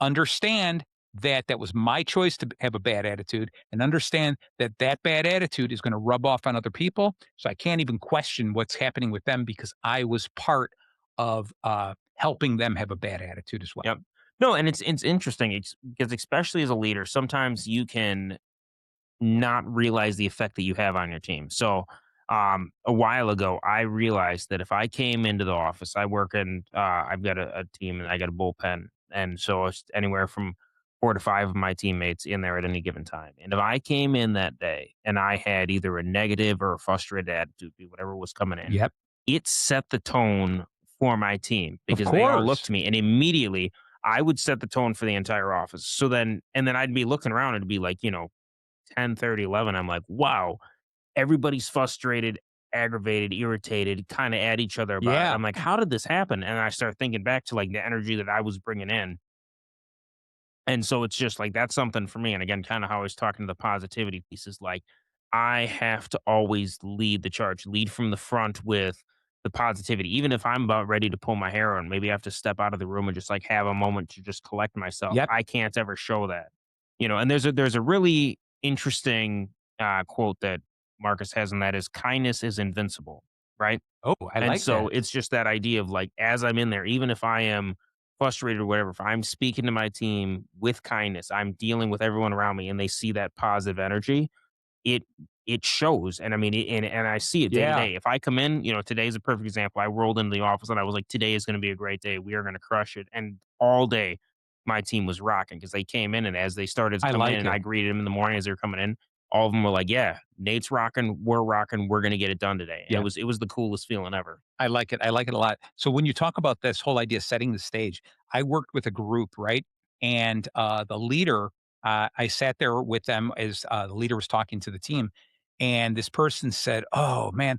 understand that that was my choice to have a bad attitude and understand that that bad attitude is going to rub off on other people. So I can't even question what's happening with them because I was part of helping them have a bad attitude as well. Yep. No, and it's interesting. It's because especially as a leader, sometimes you can not realize the effect that you have on your team. So, a while ago, I realized that if I came into the office, I work in, I've got a team and I got a bullpen. And so it's anywhere from 4 to 5 of my teammates in there at any given time. And if I came in that day and I had either a negative or a frustrated attitude, whatever was coming in, Yep. it set the tone for my team Of because they all looked course. to me and immediately I would set the tone for the entire office. So then, and then I'd be looking around, it'd be like, 10:30, 11. I'm like, wow, everybody's frustrated, aggravated, irritated, kind of at each other about it. Yeah. I'm like, how did this happen? And I start thinking back to like the energy that I was bringing in. And so it's just like that's something for me. And again, kind of how I was talking to the positivity piece is like I have to always lead the charge, lead from the front with the positivity. Even if I'm about ready to pull my hair on, maybe I have to step out of the room and just like have a moment to just collect myself. Yep. I can't ever show that. And there's a really interesting quote that Marcus has, and that is kindness is invincible, right? Oh, I And like so that. it's just that idea of like, as I'm in there, even if I am frustrated or whatever, if I'm speaking to my team with kindness, I'm dealing with everyone around me and they see that positive energy, it it shows. And I mean, and I see it day to Yeah. day. If I come in, today's a perfect example. I rolled into the office and I was like, today is going to be a great day. We are going to crush it. And all day, my team was rocking because they came in and as they started to I come in like and I it. greeted them in the morning as they were coming in, all of them were like, yeah, Nate's rocking, we're going to get it done today. And it Yeah. was, it was the coolest feeling ever. I like it. I like it a lot. So when you talk about this whole idea of setting the stage, I worked with a group, right? And the leader, I sat there with them as the leader was talking to the team, and this person said, "Oh man,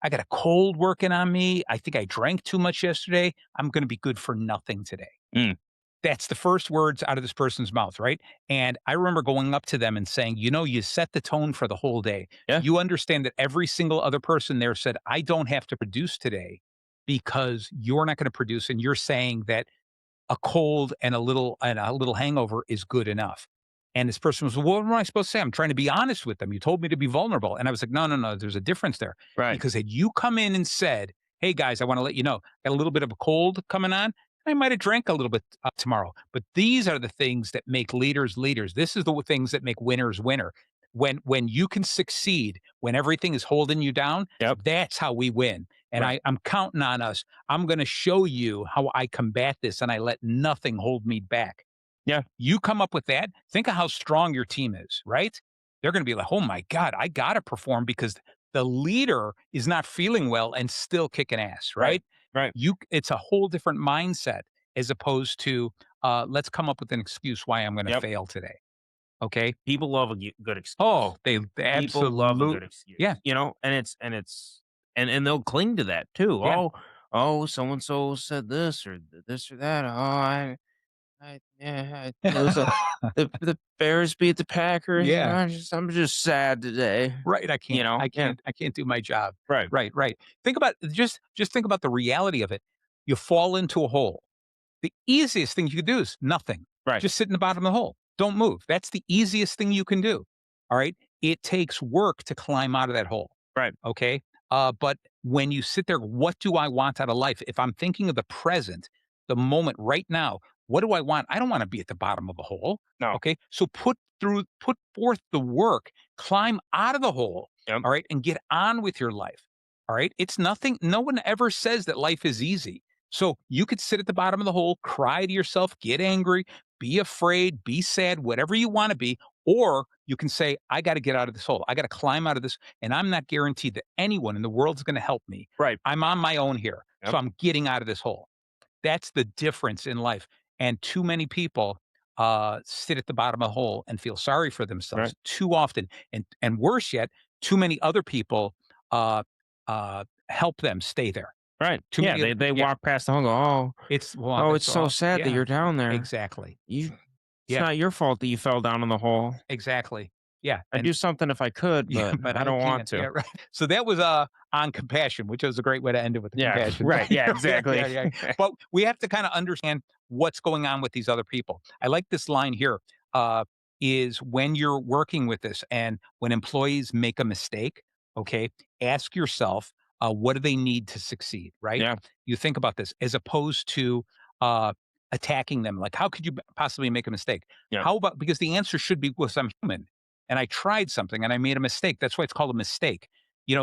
I got a cold working on me. I think I drank too much yesterday. I'm going to be good for nothing today." Mm, That's the first words out of this person's mouth, right? And I remember going up to them and saying, you set the tone for the whole day. yeah. You understand that every single other person there said, I don't have to produce today because you're not going to produce. And you're saying that a cold and a little hangover is good enough. And this person was, well, what am I supposed to say? I'm trying to be honest with them. You told me to be vulnerable. And I was like, no, no, no, there's a difference there. Right. Because had you come in and said, hey guys, I want to let you know, got a little bit of a cold coming on. I might have drank a little bit tomorrow. But these are the things that make leaders leaders. This is the things that make winners winner. When you can succeed, when everything is holding you down, Yep. that's how we win. And Right. I'm counting on us. I'm going to show you how I combat this and I let nothing hold me back. Yeah. You come up with that. Think of how strong your team is, right? They're going to be like, oh my God, I got to perform because the leader is not feeling well and still kicking ass, Right. right? Right. It's a whole different mindset as opposed to, let's come up with an excuse why I'm going to Yep. fail today. Okay. People love a good Oh, excuse. they People love a absolute. good Yeah. excuse, and they'll cling to that too. Yeah. Oh, so and so said this or this or that. Oh, yeah, it was the Bears beat the Packers. Yeah. I'm just sad today. Right, I can't. I Yeah, can't I can't do my job. right, Right, right. Think about just think about the reality of it. You fall into a hole. The easiest thing you could do is nothing. right, Just sit in the bottom of the hole. Don't move. That's the easiest thing you can do. All right? It takes work to climb out of that hole. right. Okay? But when you sit there, what do I want out of life? If I'm thinking of the present, the moment right now, what do I want? I don't want to be at the bottom of a hole. No, Okay? So put forth the work, climb out of the hole, yep, all right, and get on with your life. All right? It's nothing no one ever says that life is easy. So you could sit at the bottom of the hole, cry to yourself, get angry, be afraid, be sad, whatever you want to be, or you can say, I got to get out of this hole. I got to climb out of this. And I'm not guaranteed that anyone in the world is going to help me. right, I'm on my own here. So yep, I'm getting out of this hole. That's the difference in life. And too many people sit at the bottom of the hole and feel sorry for right, themselves too often. And worse yet, too many other people help them stay there. right. Too Yeah, many other they yeah. walk past the home, and go, oh, Well, oh, it's it's so all sad that yeah, you're down there. exactly. You, it's Yeah, not your fault that you fell down in the hole. exactly. Yeah, I'd and do something if I could, yeah, but but I I don't want can't. to. Yeah, right. So that was on compassion, which was a great way to end it with the Yeah, compassion. right. Yeah, Yeah, exactly. yeah, yeah. But we have to kind of understand what's going on with these other people. I like this line here. Uh, is when you're working with this and when employees make a mistake, okay, ask yourself, what do they need to succeed, right? Yeah, You think about this as opposed to uh, attacking them. Like, how could you possibly make a mistake? yeah, How about because the answer should be, well, I'm human and I tried something and I made a mistake. That's why it's called a mistake.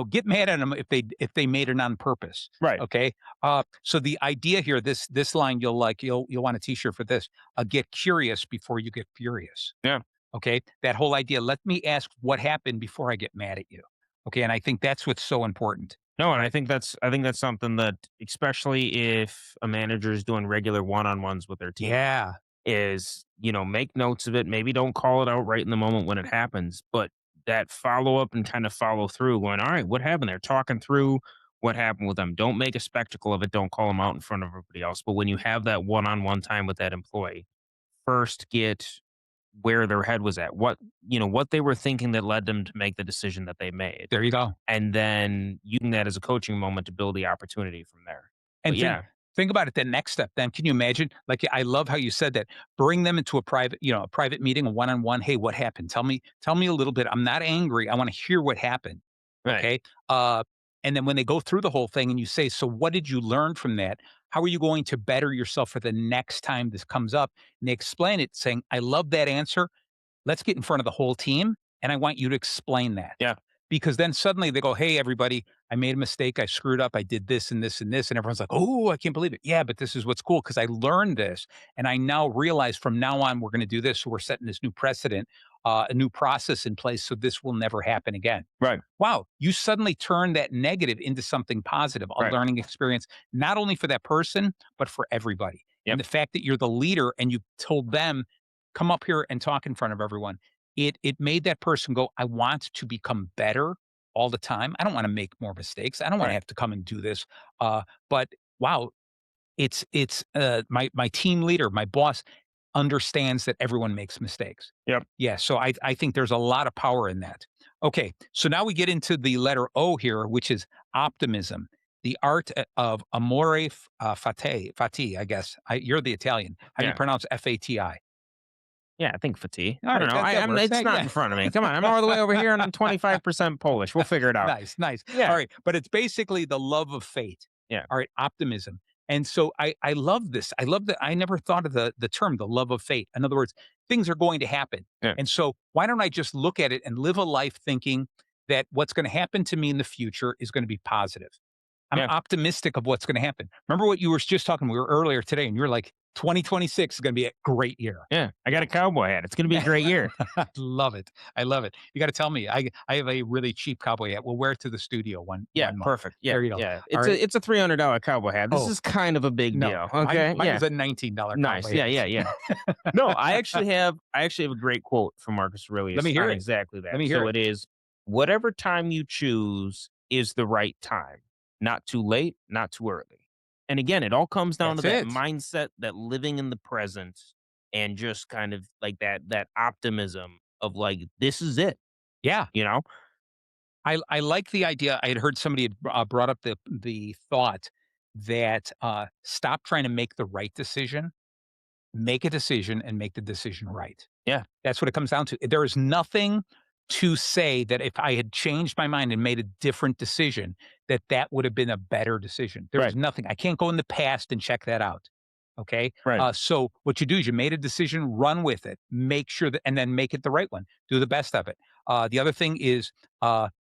Get mad at them if they made it on purpose. Right. Okay. So the idea here, this line you'll like, you'll want a t-shirt for this. Get curious before you get furious. Yeah. Okay. That whole idea. Let me ask what happened before I get mad at you. Okay. And I think that's what's so important. No, and Right. I think that's something that, especially if a manager is doing regular one-on-ones with their team, Yeah. is, make notes of it. Maybe don't call it out right in the moment when it happens, but that follow up and kind of follow through, going, all right, what happened there? Talking through what happened with them. Don't make a spectacle of it. Don't call them out in front of everybody else. But when you have that one on one time with that employee, first get where their head was at, what they were thinking that led them to make the decision that they made. There you go. And then using that as a coaching moment to build the opportunity from there. But And think yeah, think about it, the next step then. Can you imagine? Like, I love how you said that. Bring them into a private meeting, a one-on-one. Hey, what happened? Tell me a little bit. I'm not angry. I want to hear what happened. right. Okay. And then when they go through the whole thing and you say, so what did you learn from that? How are you going to better yourself for the next time this comes up? And they explain it saying, I love that answer. Let's get in front of the whole team, and I want you to explain that. Yeah. Because then suddenly they go, "Hey, everybody, I made a mistake. I screwed up. I did this and this and this." And everyone's like, "Oh, I can't believe it." Yeah, but this is what's cool because I learned this. And I now realize from now on, we're going to do this. So we're setting this new precedent, a new process in place. So this will never happen again. Right. Wow, you suddenly turn that negative into something positive, a Right. learning experience, not only for that person, but for everybody. And Yep. the fact that you're the leader and you told them, come up here and talk in front of everyone, it made that person go, I want to become better all the time. I don't want to make more mistakes. I don't want to Right. have to come and do this. But wow, my team leader, my boss understands that everyone makes mistakes. Yep. Yeah, so I think there's a lot of power in that. Okay, so now we get into the letter O here, which is optimism, the art of amore fati, I guess. You're the Italian. How do you Yeah. pronounce Fati? Yeah, I think Fati. All I don't right, know. that I'm. works. It's not Yeah. in front of me. Come on, I'm all the way over here, and I'm 25% Polish. We'll figure it out. Nice, nice. All Yeah, right, but it's basically the love of fate. yeah, All right, optimism. And so I love this. I love that. I never thought of the term the love of fate. In other words, things are going to happen. yeah, And so why don't I just look at it and live a life thinking that what's going to happen to me in the future is going to be positive. I'm yeah, optimistic of what's going to happen. Remember what you were just talking, we were earlier today, and you were like, 2026 is going to be a great year. yeah. I got a cowboy hat. It's gonna be a great year. I love it. I love it. You got to tell me. I have a really cheap cowboy hat. We'll wear it to the studio one Yeah, one month. perfect. Yeah, There you go. yeah. All It's right. a $300 cowboy hat. This Oh, is kind of a big no. deal. Mine, Okay. mine Yeah. was a $19 Nice. cowboy Yeah, hat. yeah, yeah. No, I actually have a great quote from Marcus Let Aurelius me hear on it. exactly Let that. me hear So it. it is, whatever time you choose is the right time. Not too late, not too early. And again, it all comes down to That's that it. mindset, that living in the present, and just kind of like that optimism of like, this is it, Yeah. you know? I like the idea. I had heard somebody had brought up the thought that stop trying to make the right decision, make a decision and make the decision right. Yeah. That's what it comes down to. There is nothing to say that if I had changed my mind and made a different decision, that that would have been a better decision. There's Right. nothing. I can't go in the past and check that out. Okay. Right. So what you do is you made a decision, run with it, make sure that, and then make it the right one. Do the best of it. The other thing is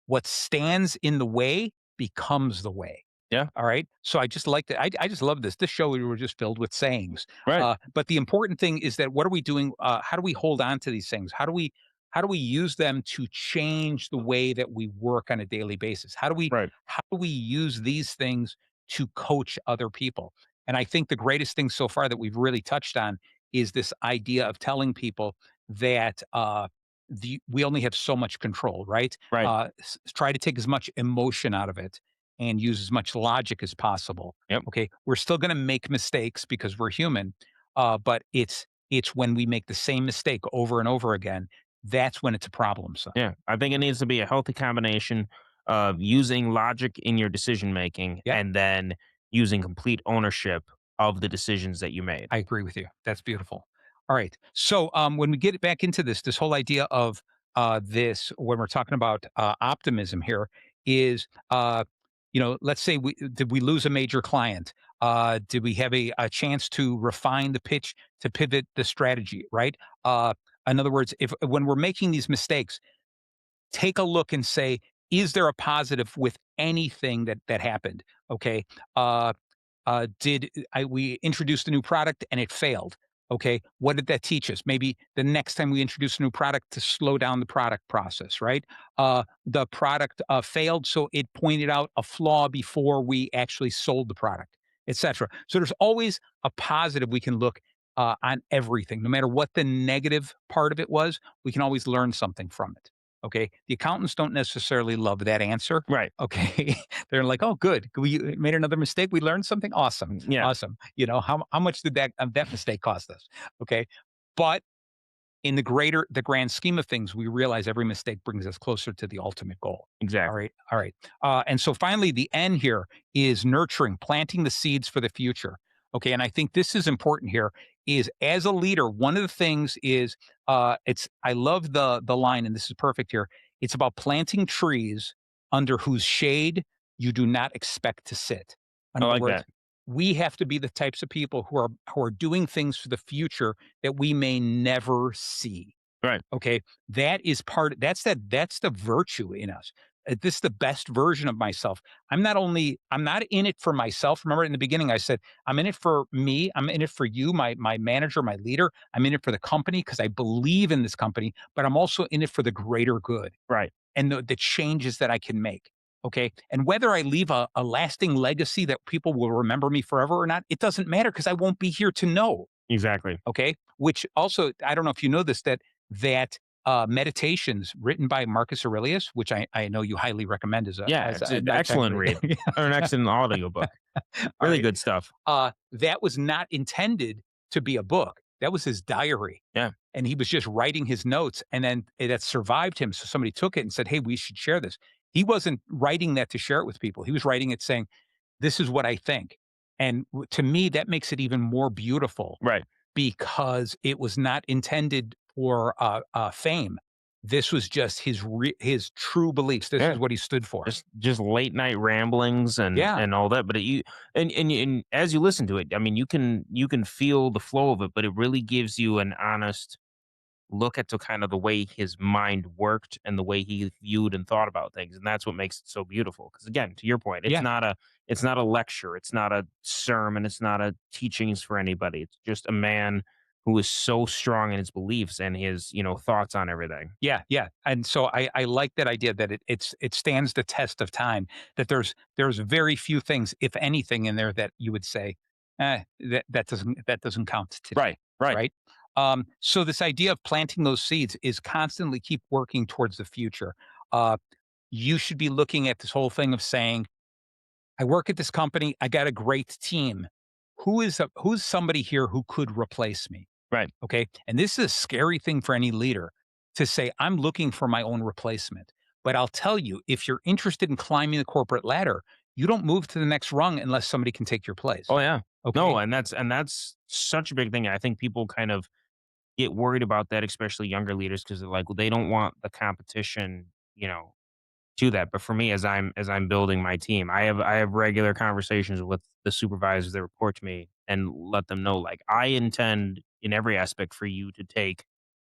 what stands in the way becomes the way. Yeah. All right. So I just like that. I just love this. This show we were just filled with sayings. Right. But the important thing is that what are we doing? How do we hold on to these things? How do we use them to change the way that we work on a daily basis? Right. How do we use these things to coach other people? And I think the greatest thing so far that we've really touched on is this idea of telling people that we only have so much control, right? Right. Try to take as much emotion out of it and use as much logic as possible. Yep. Okay, we're still going to make mistakes because we're human, but it's when we make the same mistake over and over again that's when it's a problem. So Yeah, I think it needs to be a healthy combination of using logic in your decision making yeah, and then using complete ownership of the decisions that you made. I agree with you. That's beautiful. All right. So when we get back into this whole idea of this, when we're talking about optimism here, is let's say did we lose a major client? Did we have a chance to refine the pitch to pivot the strategy? Right. In other words, if when we're making these mistakes, take a look and say, is there a positive with anything that happened? Okay. Uh, did we introduced a new product and it failed? Okay, what did that teach us? Maybe the next time we introduce a new product to slow down the product process, right? The product failed, so it pointed out a flaw before we actually sold the product, etc. So there's always a positive we can look on everything, no matter what the negative part of it was. We can always learn something from it. Okay, the accountants don't necessarily love that answer. Right. Okay, they're like, "Oh, good. We made another mistake. We learned something. Awesome, Yeah. awesome." How much did that mistake cost us? Okay, but in the grand scheme of things, we realize every mistake brings us closer to the ultimate goal. All Exactly. right, all right. And so finally, the N here is nurturing, planting the seeds for the future. Okay, and I think this is important here. Is as a leader, one of the things is it's I love the line, and this is perfect here. It's about planting trees under whose shade you do not expect to sit. In I other like words, that. we have to be the types of people who are doing things for the future that we may never see. Right. Okay, that's the virtue in us. This is the best version of myself. I'm not in it for myself. Remember in the beginning I said I'm in it for me. I'm in it for you, my manager, my leader. I'm in it for the company because I believe in this company, but I'm also in it for the greater good Right. and the changes that I can make. Okay. And whether I leave a lasting legacy that people will remember me forever or not, it doesn't matter because I won't be here to know. Exactly. Okay. Which also, I don't know if you know this, that meditations written by Marcus Aurelius, which I know you highly recommend Yeah, as it's a an nighttime excellent read. read or an excellent audiobook. All Really right. good stuff. That was not intended to be a book. That was his diary. Yeah. And he was just writing his notes, and then that survived him. So somebody took it and said, "Hey, we should share this." He wasn't writing that to share it with people. He was writing it saying, "This is what I think." And to me, that makes it even more beautiful Right. because it was not intended for fame. This was just his true beliefs. This Yeah. is what he stood for. Just late night ramblings Yeah, and all that, but and as you listen to it, I mean, you can feel the flow of it, but it really gives you an honest look at to kind of the way his mind worked and the way he viewed and thought about things, and that's what makes it so beautiful. Because again, to your point, yeah. it's not a lecture, it's not a sermon, it's not a teachings for anybody. It's just a man who is so strong in his beliefs and his thoughts on everything. Yeah, yeah, and so I like that idea that it stands the test of time. That there's very few things, if anything, in there that you would say, that doesn't count today, Right. Right. right? So this idea of planting those seeds is constantly keep working towards the future. Uh, you should be looking at this whole thing of saying, I work at this company. I got a great team. Who's somebody here who could replace me? Right. Okay. And this is a scary thing for any leader to say, I'm looking for my own replacement. But I'll tell you, if you're interested in climbing the corporate ladder, you don't move to the next rung unless somebody can take your place. Oh yeah. No, Okay. and that's such a big thing. I think people kind of get worried about that, especially younger leaders, because they're like, well, they don't want the competition, to that. But for me, as I'm building my team, I have regular conversations with the supervisors that report to me and let them know, like, I intend in every aspect for you to take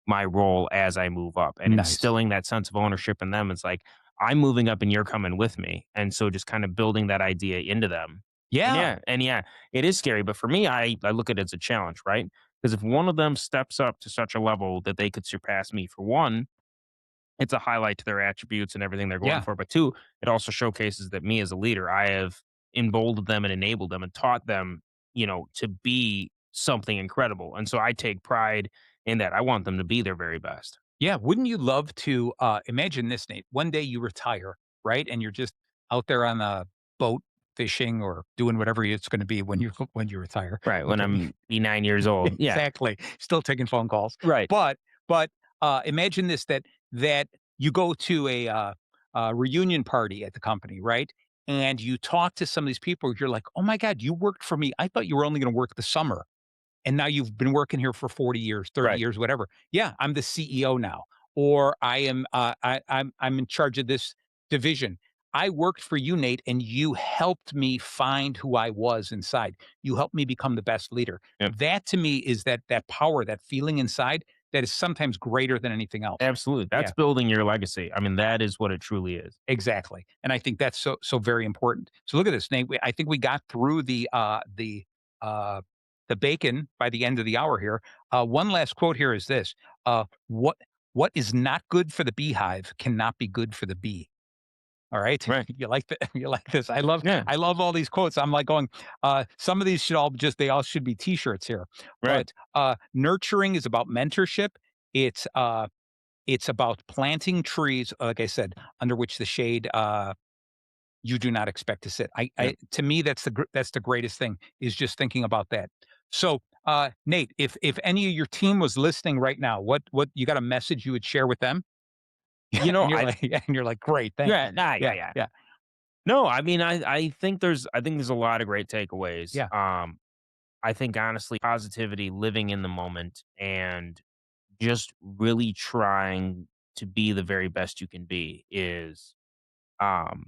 my role as I move up, and Nice. instilling that sense of ownership in them. It's like, I'm moving up and you're coming with me. And so just kind of building that idea into them. And Yeah. yeah, it is scary. But for me, I look at it as a challenge, right? Because if one of them steps up to such a level that they could surpass me, for one, it's a highlight to their attributes and everything they're going Yeah. for. But two, it also showcases that me as a leader, I have emboldened them and enabled them and taught them, to be something incredible. And so I take pride in that. I want them to be their very best. Yeah. Wouldn't you love to imagine this, Nate? One day you retire, right? And you're just out there on a boat fishing or doing whatever it's going to be when you when you retire. Right. When Okay. I'm be 9 years old. Yeah. Exactly. Still taking phone calls. Right. But imagine this that you go to a reunion party at the company, right? And you talk to some of these people, you're like, "Oh my god, you worked for me. I thought you were only gonna work the summer, and now you've been working here for 40 years, 30 Right. years, whatever. Yeah, I'm the CEO now, or I am I'm in charge of this division. I worked for you, Nate, and you helped me find who I was inside. You helped me become the best leader. Yep. That to me is that power, that feeling inside. that is sometimes greater than anything else. Absolutely. That's Yeah. building your legacy. I mean, that is what it truly is. Exactly, and I think that's so very important. So look at this, Nate. I think we got through uh, the bacon by the end of the hour here. One last quote here is this: "What is not good for the beehive cannot be good for the bee." All right, Right. you like that? You like this? Yeah. I love all these quotes. I'm like going. Some of these should all just they all should be T-shirts here. Right. But nurturing is about mentorship. It's uh, it's about planting trees, like I said, under which the shade, you do not expect to sit. Yep. To me, that's the greatest thing is just thinking about that. So, Nate, if any of your team was listening right now, what you got a message you would share with them? You Yeah, know, and you're I like, yeah, and you're like, great, thank yeah, you. nah, yeah, Yeah, yeah. yeah, No, I mean, I think there's a lot of great takeaways. yeah. I think honestly, positivity, living in the moment, and just really trying to be the very best you can be is um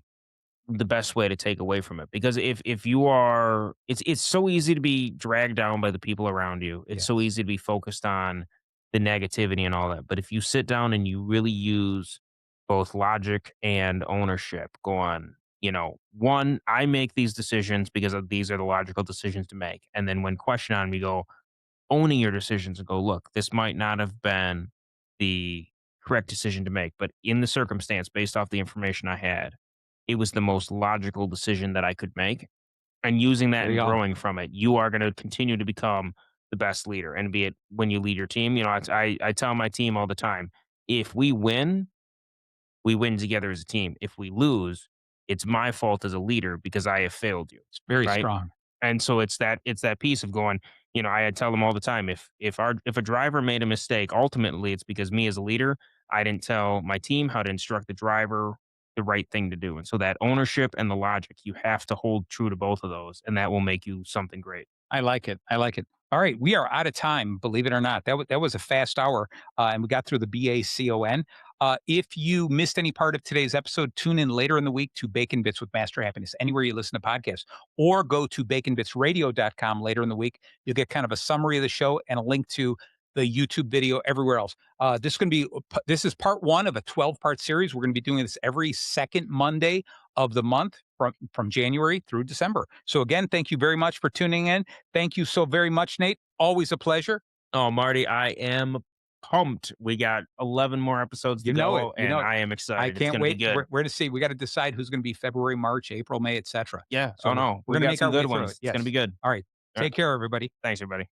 the best way to take away from it. Because if you are, it's so easy to be dragged down by the people around you. It's so Yes, easy to be focused on the negativity and all that. But if you sit down and you really use both logic and ownership, go on, one, I make these decisions because these are the logical decisions to make. And then when questioned on me, go, owning your decisions and go, look, this might not have been the correct decision to make, but in the circumstance, based off the information I had, it was the most logical decision that I could make. And using that there you and go. growing from it, you are going to continue to become the best leader. And be it when you lead your team, I tell my team all the time, if we win together as a team. If we lose, it's my fault as a leader because I have failed you. It's very Right. strong. And so it's that piece of going, I tell them all the time, if a driver made a mistake, ultimately it's because me as a leader, I didn't tell my team how to instruct the driver the right thing to do. And so that ownership and the logic, you have to hold true to both of those, and that will make you something great. I like it. I like it. All right, we are out of time. Believe it or not, that was a fast hour, and we got through the BACON. If you missed any part of today's episode, tune in later in the week to Bacon Bits with Master Happiness, anywhere you listen to podcasts, or go to baconbitsradio.com later in the week. You'll get kind of a summary of the show and a link to the YouTube video everywhere else. This is part one of a 12-part series. We're going to be doing this every second Monday of the month from January through December. So again, thank you very much for tuning in. Thank you so very much, Nate. Always a pleasure. Oh, Marty, I am pumped. We got 11 more episodes to You know it. go, You and know it. I am I excited. It's can't going to be wait. good. Where to see. We got to decide who's going to be February, March, April, May, etc. Yeah. So Oh, no. we're We going to got make some our way good through ones. it. It's going to Yes. be good. All right. All right. Take care, everybody. Thanks, everybody.